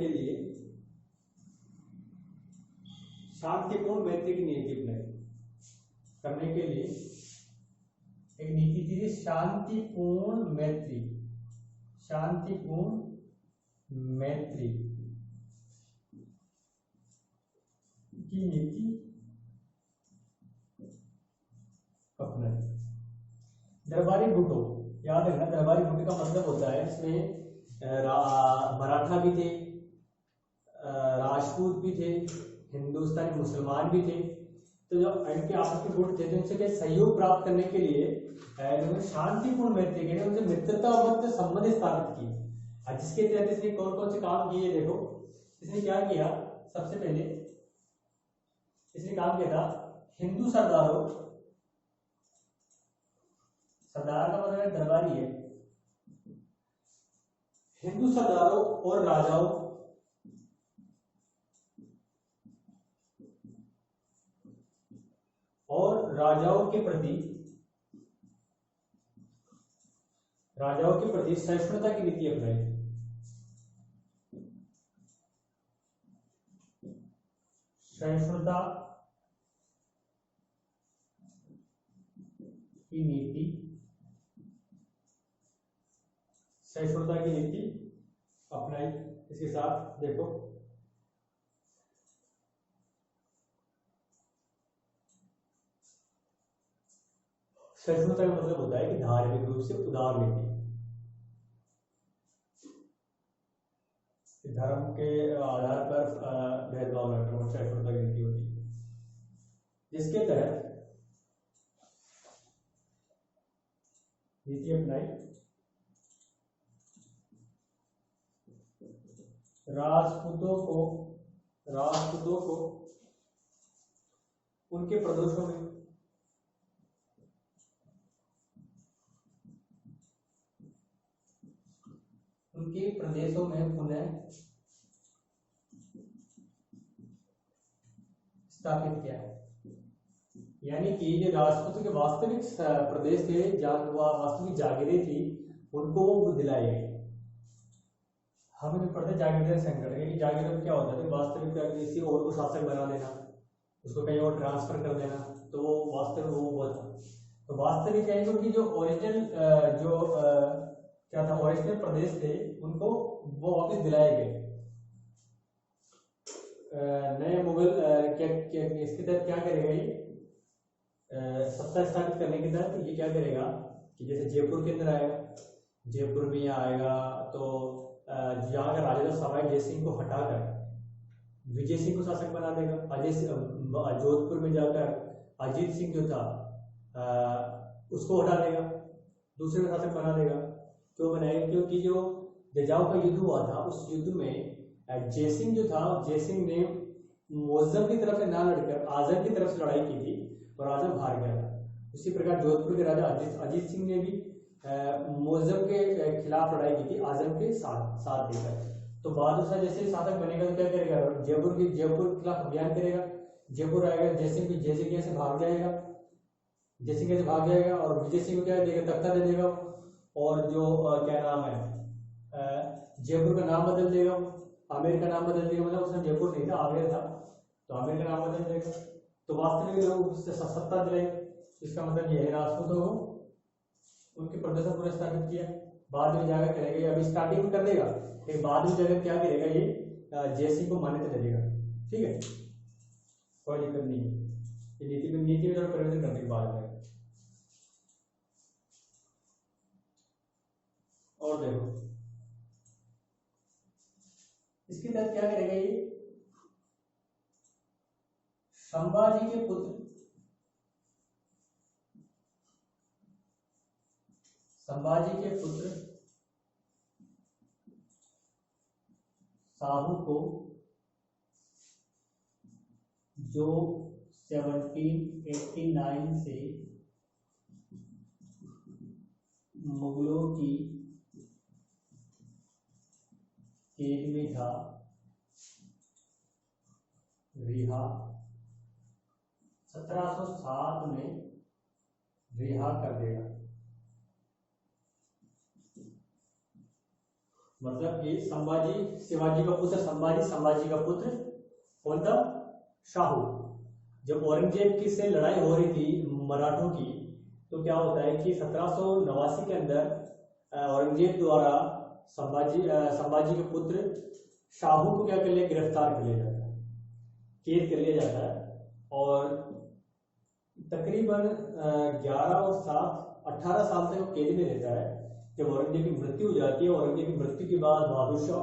Speaker 1: लिए शांतिपूर्ण मैत्री की नीति अपनाई। करने के लिए एक नीति थी शांतिपूर्ण मैत्री की नीति अपनाई। दरबारी गुटों, याद रखना, दरबारी गुट का मतलब होता है इसमें मराठा भी थे, राजपूत भी थे, हिंदुस्तानी मुसलमान भी थे। तो जो इनके आपस के गुट थे, तो उनसे क्या सहयोग प्राप्त करने के लिए शांतिपूर्ण मैत्री के लिए उनसे मित्रतावत संबंध स्थापित किए। जिसके तहत इसने कौन कौन से काम किए? देखो, इसने क्या किया? सबसे पहले इसने काम किया था हिंदू सरदारों, सरदार का मतलब दरबारी है, हिंदू सरदारों और राजाओं राजाओं के प्रति सहिष्णुता की नीति अपनाई। सहिष्णुता की नीति, सहिष्णुता की नीति अपनाई। इसके साथ देखो सहिष्णुता का मतलब होता है कि धार्मिक रूप से उदार नीति, धर्म के आधार पर भेदभाव न करना सहिष्णुता की नीति होती है, जिसके तहत नीति अपनाई राजपूतों को उनके प्रदेशों में पुनः स्थापित किया है। यानी कि जो राजपूतों के वास्तविक प्रदेश थे, जहाँ वास्तविक जागीरें थी, उनको वो दिलाई गई। हमें भी पढ़ते जागीरदार संकट है कि जागीर में क्या होता है, वास्तविक किसी और को शासक बना देना, उसको कहीं और ट्रांसफर कर देना, तो वो वास्तविक वो था। तो वास्तविक है कि जो ओरिजिनल क्या था, ओरिजिनल प्रदेश थे, उनको वो वापस दिलाए गए। नए मुगल क्या इसके तहत क्या करेगा, ये सत्ता स्थापित करने के तहत ये क्या करेगा कि जैसे जयपुर के अंदर आएगा, जयपुर में यहाँ आएगा तो यहाँ का राजा सवाई जय सिंह को हटाकर विजय सिंह को शासक बना देगा। जोधपुर में जाकर अजीत सिंह जो था उसको हटा देगा, दूसरे को शासक बना देगा। क्यों बनाएगा? क्योंकि जो जजाओं का युद्ध हुआ था, उस युद्ध में जयसिंह जो था, जयसिंह ने मुअज्जम की तरफ से ना लड़कर आजम की तरफ से लड़ाई की थी और आजम हार गया था। उसी प्रकार जोधपुर के राजा अजीत सिंह ने भी मुअज्जम के खिलाफ लड़ाई की थी, आजम के साथ देकर। तो बहादुर शाह जैसे शासक बनेगा तो क्या करेगा, जयपुर के खिलाफ अभियान करेगा। जयपुर आएगा, जयसिंह से भाग जाएगा, जयसिंह से भाग जाएगा और विजय सिंह को क्या देगा, तख्ता दे देगा। और जो क्या नाम है, जयपुर का नाम बदल देगा, आमेर का नाम बदल देगा। मतलब उसमें जयपुर नहीं था, आमेर था, तो आमेर का नाम बदल देगा। तो वास्तविक लोग उससे सत्ता दिलाएंगे। इसका मतलब ये है राजपूतों को उनके प्रदर्शन पूरा स्थापित किया। बाद में जाकर करेगा, ये अभी स्टार्टिंग में कर देगा, लेकिन बाद में जाकर क्या करेगा, ये जयसिंह को मान्यता दे देगा। ठीक है, कोई दिक्कत नहीं है। ये नीति में जरूर परिवर्तन करने के बाद में। और देखो इसके तहत क्या करेगा, ये संभाजी के पुत्र साहू को जो 1789 से मुगलों की कैद में था, रिहा 1707 में रिहा कर देगा। मतलब कि शिवाजी का पुत्र संभाजी का पुत्र कौन था, शाहू। जब औरंगजेब की से लड़ाई हो रही थी मराठों की, तो क्या होता है कि 1789 के अंदर औरंगजेब द्वारा संभाजी के पुत्र शाहू को क्या कर लिया, गिरफ्तार कर लिया जाता है, कैद कर लिया जाता है। और तकरीबन 11 और 7 18 साल तक वो कैद में रहता है। जब औरंगजेब की मृत्यु हो जाती है, औरंगजेब की मृत्यु के बाद बहादुर शाह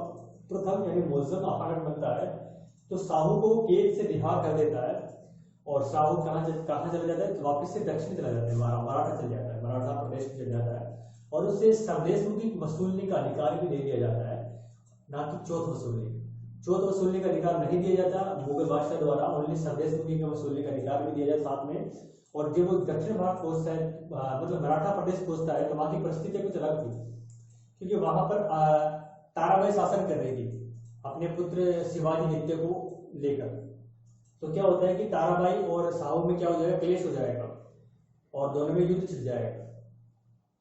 Speaker 1: प्रथम यानी मुअज्जम आखंड बनता है, तो शाहू को कैद से रिहा कर देता है। और शाहू कहाँ चला जाता है, वापिस से दक्षिण चला जाता है, मराठा चल जाता है, मराठा प्रदेश चल जाता है। और उसे स्वदेश मुखी वसूलने का अधिकार भी दे दिया जाता है, ना कि चौथ वसूलने का अधिकार नहीं दिया जाता मुगल बादशाह द्वारा, ओनली स्वदेश मुखी का वसूलने का अधिकार भी दिया जाता साथ में। और जब वो दक्षिण भारत पहुंचता है, मतलब मराठा प्रदेश पहुंचता है, तो वहां की परिस्थितियां कुछ अलग थी, क्योंकि वहां पर ताराबाई शासन कर रही थी अपने पुत्र शिवाजी द्वितीय को लेकर। तो क्या होता है कि ताराबाई और साहू में क्या हो जाएगा, क्लेश हो जाएगा और दोनों में युद्ध छिड़ जाएगा।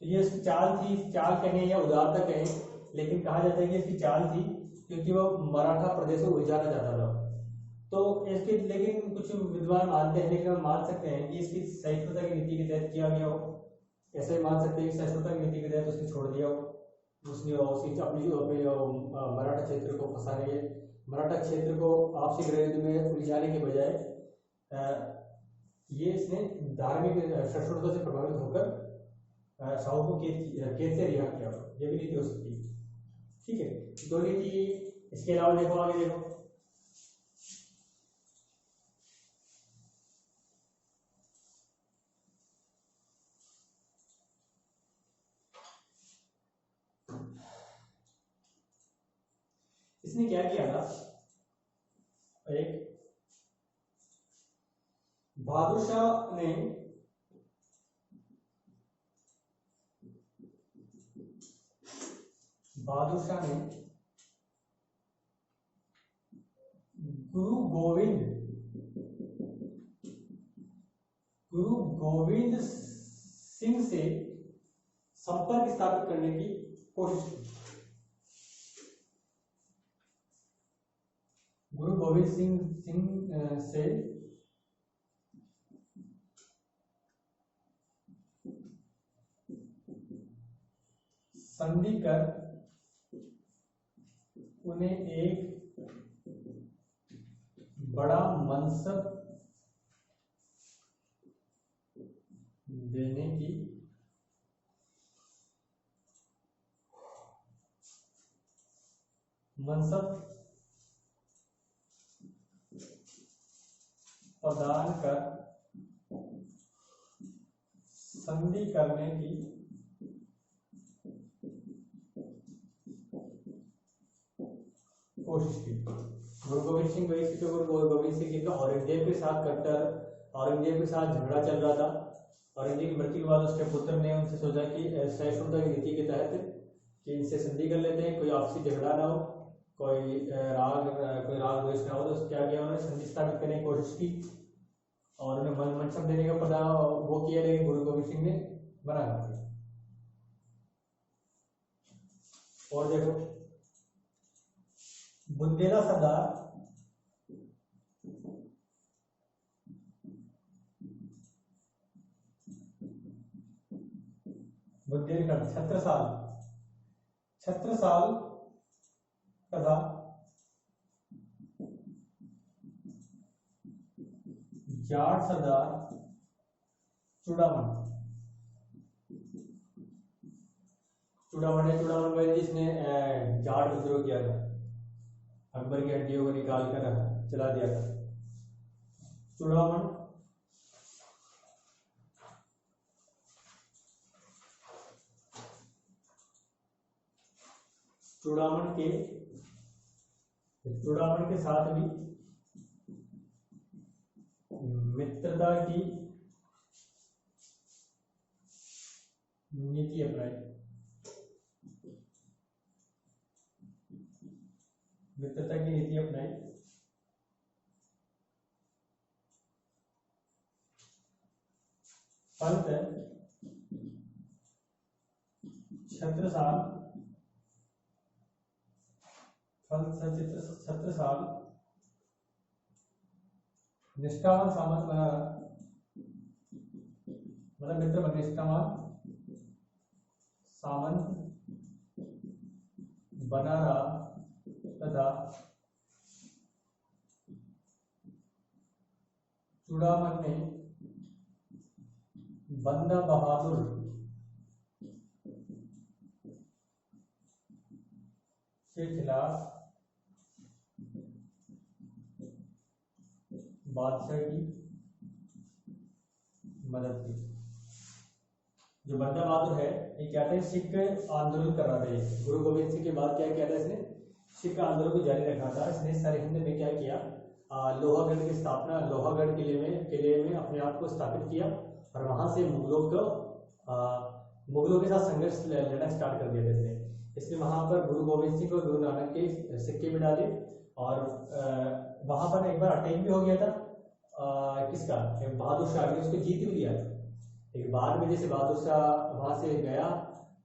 Speaker 1: तो ये इसकी चाल थी, चाल कहें या उदारता कहें, लेकिन कहा जाता है कि इसकी चाल थी क्योंकि वो मराठा प्रदेश को उलझाना चाहता था। तो इसके लेकिन कुछ विद्वान मानते हैं, लेकिन हम मान सकते हैं कि इसकी सहिष्णुता की नीति के तहत किया गया हो। ऐसे मान सकते हैं कि सहिष्णुता की नीति के तहत उसने छोड़ दिया हो, उसने अपनी मराठा क्षेत्र को फंसाने, मराठा क्षेत्र को आपसी गृह युद्ध में उलझाने के बजाय ये इसने धार्मिक सहिष्णुता से प्रभावित होकर साहू को कैद से रिहा किया। ये भी नीति हो सकती है। ठीक है, दो नीति। इसके अलावा देखो, आगे देखो, इसने क्या किया था, एक बहादुर शाह ने गुरु गोविंद सिंह से संपर्क स्थापित करने की कोशिश की। गुरु गोविंद सिंह से संधि कर उन्हें एक बड़ा मनसब देने की प्रदान कर संधि करने की कोशिश की। गुरु गोविंद सिंह का औरंगजेब के साथ औरंगजेब के साथ झगड़ा चल रहा था। औरंगजेब की मृत्यु के बाद उसके पुत्र ने उनसे सोचा कि सहिष्णुता की नीति के तहत कि इनसे संधि कर लेते हैं, कोई आपसी झगड़ा ना हो, कोई राग द्वेष ना हो। तो क्या किया, उन्होंने संधि स्थापित करने की कोशिश की और उन्हें मनसब देने का पता वो किया, लेकिन गुरु गोविंद सिंह ने मना कर दिया। और देखो, बुंदेला सरदार बुंदेलखंड छत्रसाल तथा जाट सरदार चूड़ामन में जिसने जाट विद्रोह किया था, अकबर की हड्डियों को निकाल कर चला दिया था। चूड़ामन के साथ भी मित्रता की नीति अपनाई। फलतः छत्रसाल निष्ठावान सामंत बना रहा, मतलब मित्र निष्ठावान सामंत बना रहा तथा चूड़ामन ने बंदा बहादुर के खिलाफ बादशाह की मदद की। जो बंदा बहादुर है, ये क्या था, सिख आंदोलन कर रहा था। गुरु गोविंद सिंह के बाद क्या किया था इसने, सिख आंदोलन को जारी रखा था। इसने सरहिंद में क्या किया, लोहागढ़ की स्थापना, लोहागढ़ किले में अपने आप को स्थापित किया और वहां से मुगलों के साथ संघर्ष लड़ना स्टार्ट कर दिया। जैसे इसने वहां पर गुरु गोविंद सिंह और गुरु नानक के सिक्के भी डाले और वहां पर एक बार अटैक भी हो गया था किसका, बहादुर शाह ने उसको जीत भी लिया था। लेकिन बाद में जैसे बहादुर शाह वहां से गया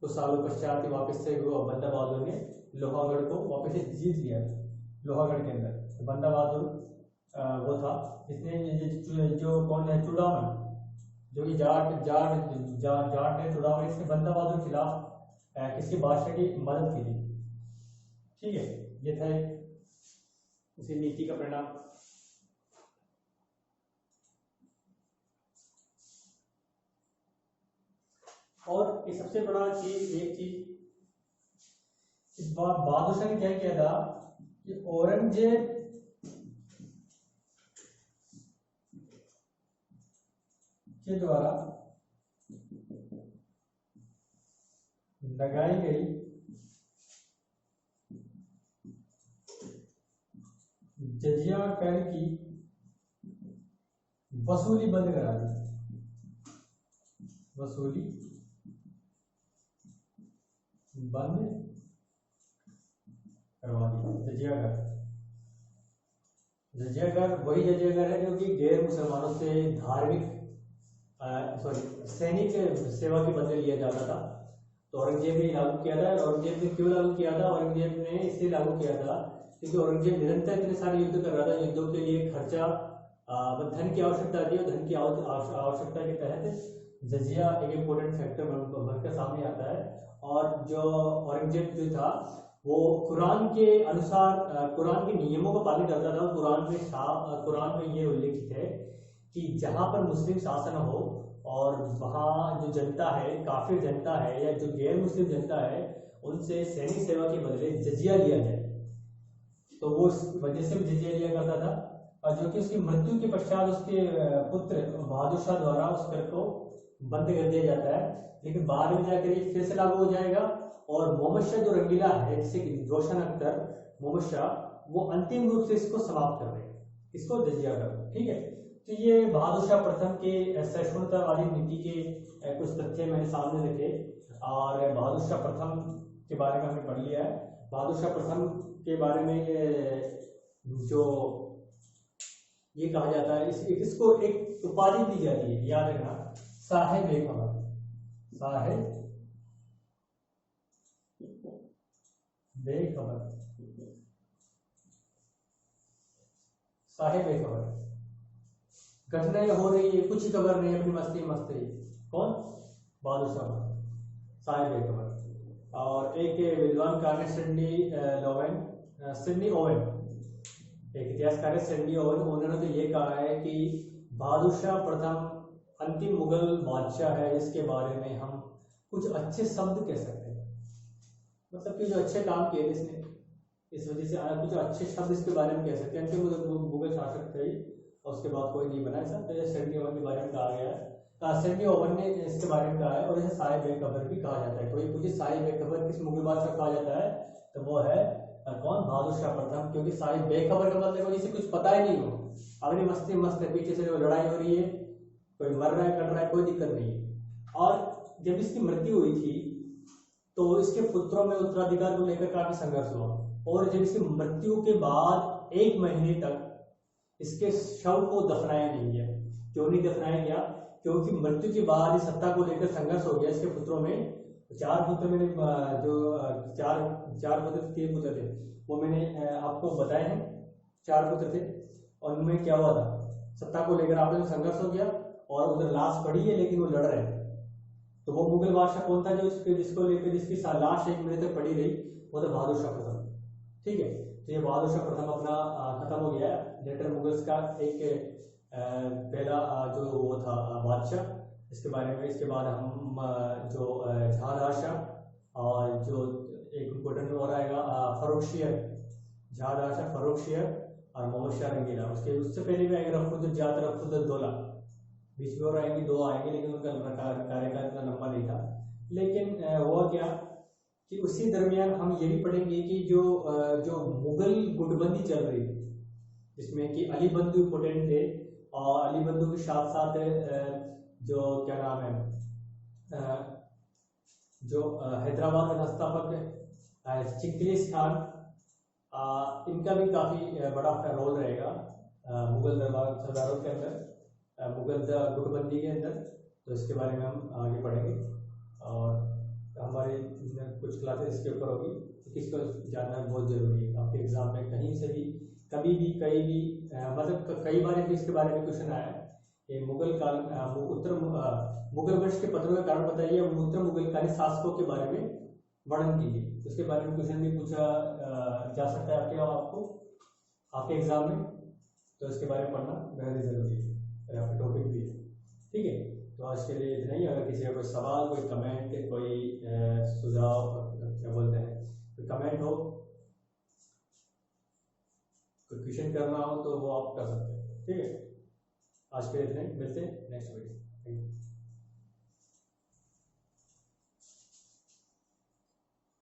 Speaker 1: कुछ सालों पश्चात वापस से बंदा बहादुर ने लोहागढ़ को वापस से जीत लिया था। लोहागढ़ के अंदर बंदा बहादुर वो था जिसने जो कौन है चूड़ामन, जो कि जाट जाट जाट जाट है चूड़ामन, इसने बंदा बहादुर के खिलाफ किसी बादशाह की मदद की थी। ठीक है, ये था उसी नीति का परिणाम। और ये सबसे बड़ा चीज एक चीज इस बार बहादुर शाह ने क्या किया था कि औरंगजेब के द्वारा लगाई गई जजिया कर की वसूली बंद करा दी, वसूली बंद करवा दी। जजिया कर, जजिया कर वही जजिया कर है जो कि गैर मुसलमानों से धार्मिक सैनिक सेवा के बदले लिया जाता था। तो औरंगजेब ने लागू किया था। औरंगजेब ने क्यों लागू किया था? औरंगजेब ने इसलिए लागू किया था क्योंकि औरंगजेब निरंतर इतने सारे युद्ध कर रहा था, युद्धों के लिए खर्चा धन की आवश्यकता थी और धन की आवश्यकता के तहत जजिया एक इम्पोर्टेंट फैक्टर बनकर सामने आता है। और जो औरंगजेब जो था वो कुरान के अनुसार कुरान के नियमों का पालन करता था। कुरान में ये उल्लेखित है कि जहां पर मुस्लिम शासन हो और वहाँ जो जनता है, काफिर जनता है या जो गैर मुस्लिम जनता है, उनसे सैनिक सेवा के बदले जजिया लिया जाए। तो वो इस वजह से भी जजिया लिया करता था। और जो कि उसकी मृत्यु के पश्चात उसके पुत्र बहादुर शाह द्वारा उस कर को बंद कर दिया जाता है। लेकिन बाद में जाकर ये फिर से लागू हो जाएगा और मोहम्मद शाह जो रंगीला है, जैसे कि रोशन अख्तर, मोहम्मद शाह, वो अंतिम रूप से इसको समाप्त कर देंगे, इसको जजिया कर। ठीक है, तो ये बहादुर शाह प्रथम के सहिष्णुतावादी नीति के कुछ तथ्य मैंने सामने रखे और बहादुर शाह प्रथम के बारे में हमने पढ़ लिया है। बहादुर शाह प्रथम के बारे में जो ये कहा जाता है, इसको एक उपाधि दी जाती है, याद रखना, साहेब बेखबर, साहेब बेखबर, साहेब बेखबर। घटनाएं हो रही है, कुछ ही खबर नहीं, अपनी मस्ती मस्त है। कौन? बहादुर शाह, साहेब बेखबर। और एक विद्वान कार है सिडनी ओवन, एक इतिहासकार है सिडनी ओवन। उन्होंने तो ये कहा है कि बहादुर शाह प्रथम अंतिम मुगल बादशाह है जिसके बारे में हम कुछ अच्छे शब्द कह सकते हैं, मतलब कि जो अच्छे काम किए इसने, इस वजह से कुछ अच्छे शब्द इसके बारे में कह सकते हैं। अंतिम मुगल शासक थे और उसके बाद कोई नहीं बना ऐसा। तो सिडनी ओवन के बारे में कहा गया है, सिडनी ओवन ने इसके बारे में कहा है। और इसे साहिब बेखबर भी कहा जाता है। कोई पूछे साहिब बेखबर किस मुगल बादशाह कहा जाता है, तो वो है कौन? बहादुर शाह प्रथम। क्योंकि साहिब बेखबर का मतलब जिसे कुछ पता ही नहीं हो, अपनी मस्ती मस्त है, पीछे से लड़ाई हो रही है, कोई मर रहा है, कर रहा है, कोई दिक्कत नहीं है। और जब इसकी मृत्यु हुई थी तो इसके पुत्रों में उत्तराधिकार को लेकर काफी संघर्ष हुआ। और जब इसकी मृत्यु के बाद 1 महीने तक इसके शव को दफनाया नहीं गया। क्यों नहीं दफनाया गया? क्योंकि मृत्यु के बाद सत्ता को लेकर संघर्ष हो गया। इसके पुत्रों में 4 पुत्र, मैंने जो 4 पुत्र 3 पुत्र थे वो मैंने आपको बताए हैं, 4 पुत्र थे। और उनमें क्या हुआ था, सत्ता को लेकर आपस में संघर्ष हो गया और उधर लाश पड़ी है लेकिन वो लड़ रहे हैं। तो वो मुगल बादशाह कौन था जो जिसको लेकर जिसकी लाश 1 महीने तक पड़ी रही? वो था बहादुर शाह प्रथम। ठीक है, तो ये बहादुर शाह प्रथम अपना खत्म हो गया है। लेटर मुगल्स का एक पहला जो वो था बादशाह, इसके बारे में। इसके बाद हम जो जहांदार शाह और जो एक इम्पोर्टेंट और आएगा फर्रुखशियर, जहांदार शाह, फर्रुखशियर और मोहम्मद शाह रंगीला। उससे पहले भी आएगा रफुद्दौला, बीच में और आएंगे, 2 आएंगे, लेकिन उनका कार्यकाल इतना लंबा नहीं था। लेकिन हुआ क्या कि उसी दरमियान हम ये भी पढ़ेंगे कि जो मुगल गुटबंदी चल रही थी, जिसमें कि अली बंधु इम्पोर्टेंट थे और अली बंधु के साथ साथ जो क्या नाम है, जो हैदराबाद का संस्थापक चिंगिस खान, इनका भी काफ़ी बड़ा रोल रहेगा मुगल दरबार सरदारों के अंदर, मुगल गुटबंदी के अंदर। तो इसके बारे में हम आगे पढ़ेंगे और हमारी कुछ क्लासेस इसके ऊपर होगी। किसको जानना बहुत ज़रूरी है आपके एग्जाम में, कहीं से भी कभी भी कहीं भी मतलब कई बार इसके बारे में क्वेश्चन आया है कि मुगल काल मुगल वंश के पतन का कारण बताइए, उत्तर मुगलकालीन शासकों के बारे में वर्णन कीजिए। उसके बारे में क्वेश्चन भी पूछा जा सकता है आपके एग्जाम में। तो इसके बारे में पढ़ना बेहद ही जरूरी है, आपका टॉपिक भी है। ठीक है, तो आज के लिए इतना ही। अगर किसी का कोई सवाल, कोई कमेंट, कोई सुझाव, क्या बोलते हैं, कोई कमेंट हो, कोई क्वेश्चन करना हो तो वो आप कर सकते हैं। ठीक है, आज के लिए इतना ही, मिलते हैं नेक्स्ट वीडियो।